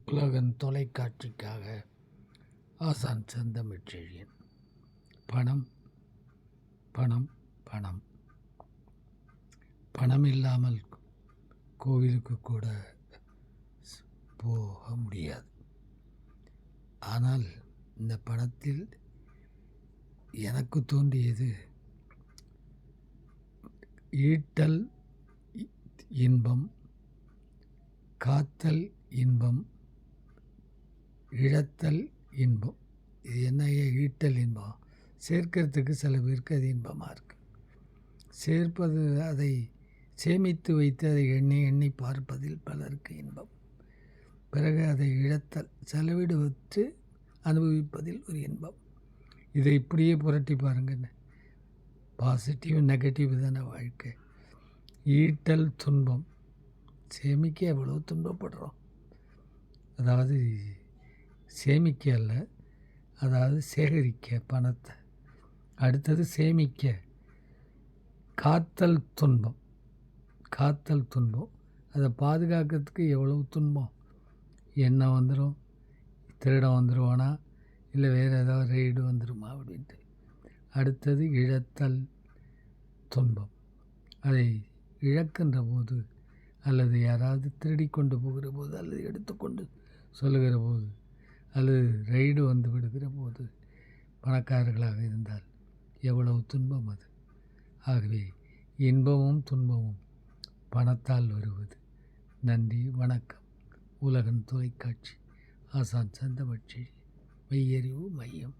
உலகன் தொலைக்காட்சிக்காக ஆசான் செந்தமிழ்ச்செழியன். பணம் பணம் பணம் பணம் இல்லாமல் கோவிலுக்கு கூட போக முடியாது. ஆனால் இந்த பணத்தில் எனக்கு தோன்றியது, ஈட்டல் இன்பம், காத்தல் இன்பம், இழத்தல் இன்பம். இது என்ன? ஈட்டல் இன்பம் சேர்க்கறதுக்கு சில பேருக்கு அது இன்பமாக இருக்குது. சேர்ப்பது, அதை சேமித்து வைத்து அதை எண்ணி எண்ணி பார்ப்பதில் பலருக்கு இன்பம். பிறகு அதை இழத்தல், செலவிடுவற்று அனுபவிப்பதில் ஒரு இன்பம். இதை இப்படியே புரட்டி பாருங்கன்னு. பாசிட்டிவ் நெகட்டிவ் தானே வாழ்க்கை. ஈட்டல் துன்பம், சேமிக்க எவ்வளோ துன்பப்படுறோம். அதாவது சேமிக்க அல்ல, அதாவது சேகரிக்க பணத்தை. அடுத்தது சேமிக்க. காத்தல் துன்பம், காத்தல் துன்பம், அதை பாதுகாக்கிறதுக்கு எவ்வளோ துன்பம். என்ன வந்துடும், திருடம் வந்துடுவானா, இல்லை வேறு ஏதாவது ரெய்டு வந்துடுமா அப்படின்ட்டு. அடுத்தது இழத்தல் துன்பம். அதை இழக்கின்ற போது, அல்லது யாராவது திருடி கொண்டு போகிற போது, அல்லது எடுத்துக்கொண்டு சொல்லுகிற போது, அல்லது ரெய்டு வந்து விடுகிற போது, பணக்காரர்களாக இருந்தால் எவ்வளவு துன்பம் அது. ஆகவே இன்பமும் துன்பமும் பணத்தால் வருவது. நன்றி, வணக்கம். உலகன் தொலைக்காட்சி, ஆசான் செந்தமிழ்ச்செழியன், மெய்யறிவு மையம்.